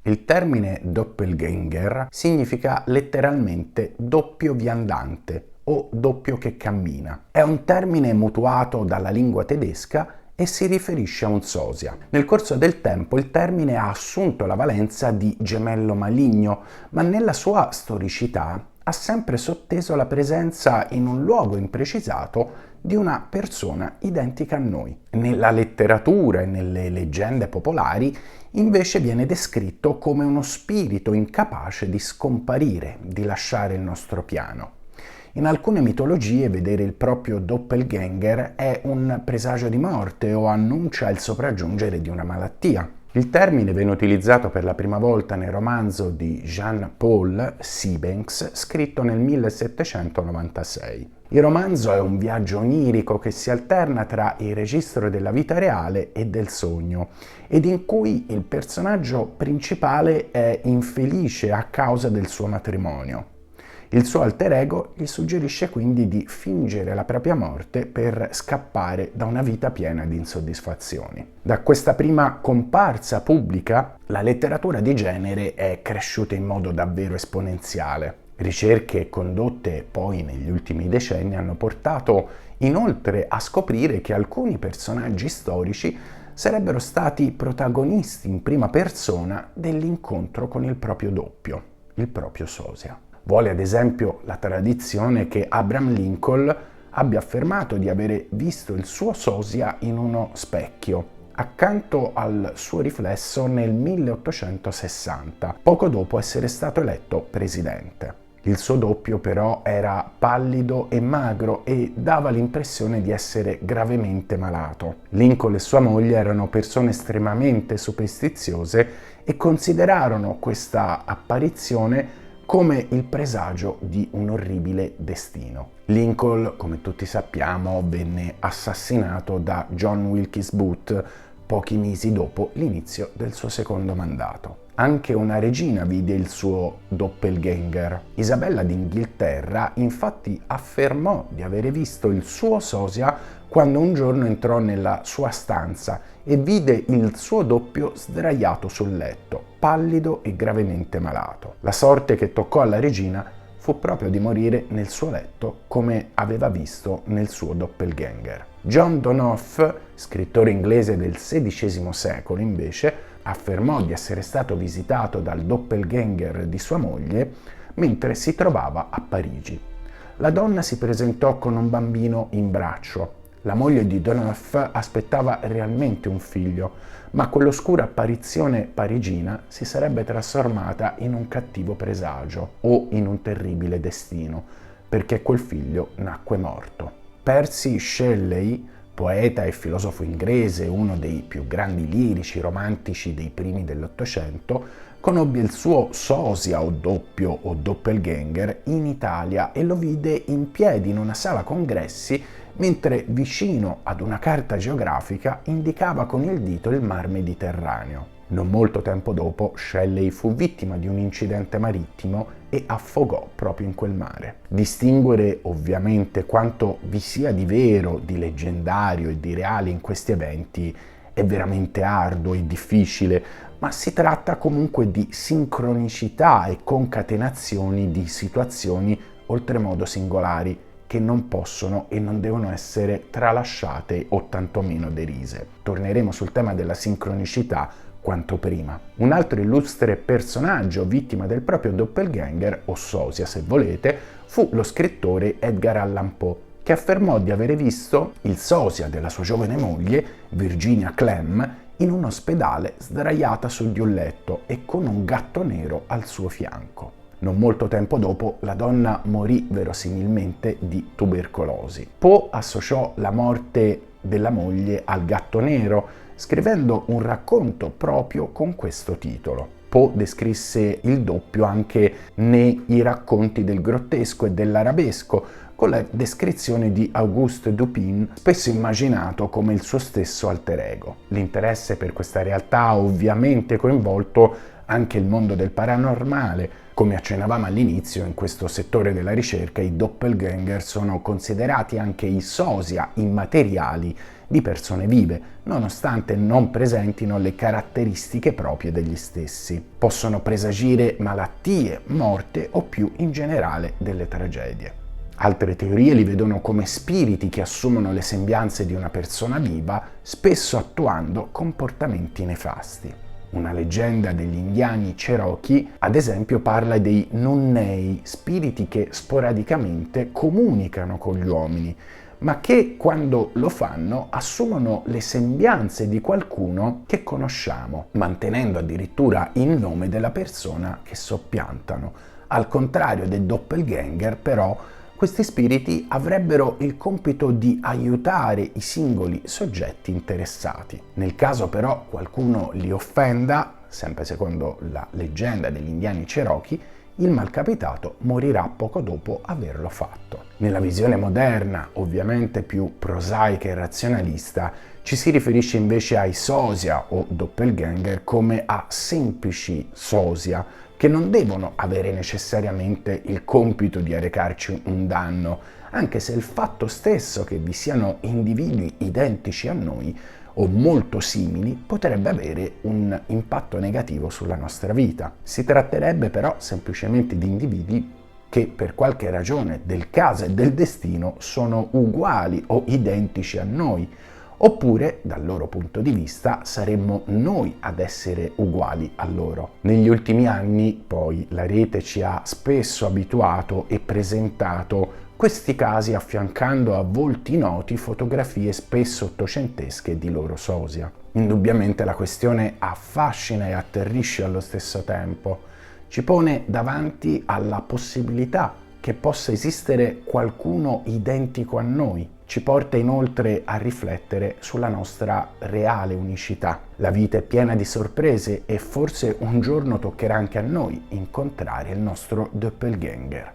Il termine doppelganger significa letteralmente doppio viandante o doppio che cammina. È un termine mutuato dalla lingua tedesca e si riferisce a un sosia. Nel corso del tempo il termine ha assunto la valenza di gemello maligno, ma nella sua storicità ha sempre sotteso la presenza in un luogo imprecisato di una persona identica a noi. Nella letteratura e nelle leggende popolari invece viene descritto come uno spirito incapace di scomparire, di lasciare il nostro piano. In alcune mitologie vedere il proprio doppelganger è un presagio di morte o annuncia il sopraggiungere di una malattia. Il termine viene utilizzato per la prima volta nel romanzo di Jean-Paul Siebenks, scritto nel 1796. Il romanzo è un viaggio onirico che si alterna tra il registro della vita reale e del sogno, ed in cui il personaggio principale è infelice a causa del suo matrimonio. Il suo alter ego gli suggerisce quindi di fingere la propria morte per scappare da una vita piena di insoddisfazioni. Da questa prima comparsa pubblica, la letteratura di genere è cresciuta in modo davvero esponenziale. Ricerche condotte poi negli ultimi decenni hanno portato inoltre a scoprire che alcuni personaggi storici sarebbero stati protagonisti in prima persona dell'incontro con il proprio doppio, il proprio sosia. Vuole ad esempio la tradizione che Abraham Lincoln abbia affermato di avere visto il suo sosia in uno specchio, accanto al suo riflesso nel 1860, poco dopo essere stato eletto presidente. Il suo doppio però era pallido e magro e dava l'impressione di essere gravemente malato. Lincoln e sua moglie erano persone estremamente superstiziose e considerarono questa apparizione come il presagio di un orribile destino. Lincoln, come tutti sappiamo, venne assassinato da John Wilkes Booth pochi mesi dopo l'inizio del suo secondo mandato. Anche una regina vide il suo doppelganger. Isabella d'Inghilterra infatti affermò di avere visto il suo sosia quando un giorno entrò nella sua stanza e vide il suo doppio sdraiato sul letto, pallido e gravemente malato. La sorte che toccò alla regina fu proprio di morire nel suo letto come aveva visto nel suo doppelganger. John Donoff, scrittore inglese del XVI secolo, invece, affermò di essere stato visitato dal doppelganger di sua moglie mentre si trovava a Parigi. La donna si presentò con un bambino in braccio. La moglie di Donoff aspettava realmente un figlio, ma quell'oscura apparizione parigina si sarebbe trasformata in un cattivo presagio o in un terribile destino, perché quel figlio nacque morto. Percy Shelley, poeta e filosofo inglese, uno dei più grandi lirici romantici dei primi dell'Ottocento, conobbe il suo sosia o doppio o doppelganger in Italia e lo vide in piedi in una sala congressi mentre vicino ad una carta geografica indicava con il dito il mar Mediterraneo. Non molto tempo dopo Shelley fu vittima di un incidente marittimo e affogò proprio in quel mare. Distinguere ovviamente quanto vi sia di vero, di leggendario e di reale in questi eventi è veramente arduo e difficile, ma si tratta comunque di sincronicità e concatenazioni di situazioni oltremodo singolari che non possono e non devono essere tralasciate o tantomeno derise. Torneremo sul tema della sincronicità quanto prima. Un altro illustre personaggio vittima del proprio doppelganger, o sosia se volete, fu lo scrittore Edgar Allan Poe, che affermò di avere visto il sosia della sua giovane moglie, Virginia Clemm, in un ospedale sdraiata su di un letto e con un gatto nero al suo fianco. Non molto tempo dopo la donna morì verosimilmente di tubercolosi. Poe associò la morte della moglie al gatto nero, scrivendo un racconto proprio con questo titolo. Poe descrisse il doppio anche nei racconti del grottesco e dell'arabesco, con la descrizione di Auguste Dupin, spesso immaginato come il suo stesso alter ego. L'interesse per questa realtà ha ovviamente coinvolto anche il mondo del paranormale, Come accennavamo all'inizio, in questo settore della ricerca i doppelganger sono considerati anche i sosia immateriali di persone vive, nonostante non presentino le caratteristiche proprie degli stessi. Possono presagire malattie, morte o più in generale delle tragedie. Altre teorie li vedono come spiriti che assumono le sembianze di una persona viva, spesso attuando comportamenti nefasti. Una leggenda degli indiani Cherokee, ad esempio, parla dei nunnei, spiriti che sporadicamente comunicano con gli uomini, ma che quando lo fanno assumono le sembianze di qualcuno che conosciamo, mantenendo addirittura il nome della persona che soppiantano. Al contrario del doppelganger, però, questi spiriti avrebbero il compito di aiutare i singoli soggetti interessati. Nel caso però qualcuno li offenda, sempre secondo la leggenda degli indiani Cherokee, il malcapitato morirà poco dopo averlo fatto. Nella visione moderna, ovviamente più prosaica e razionalista, ci si riferisce invece ai sosia o doppelganger come a semplici sosia, che non devono avere necessariamente il compito di arrecarci un danno, anche se il fatto stesso che vi siano individui identici a noi o molto simili potrebbe avere un impatto negativo sulla nostra vita. Si tratterebbe però semplicemente di individui che per qualche ragione del caso e del destino sono uguali o identici a noi, oppure dal loro punto di vista saremmo noi ad essere uguali a loro. Negli ultimi anni poi la rete ci ha spesso abituato e presentato questi casi affiancando a volti noti fotografie spesso ottocentesche di loro sosia. Indubbiamente la questione affascina e atterrisce allo stesso tempo, ci pone davanti alla possibilità che possa esistere qualcuno identico a noi. Ci porta inoltre a riflettere sulla nostra reale unicità. La vita è piena di sorprese e forse un giorno toccherà anche a noi incontrare il nostro doppelganger.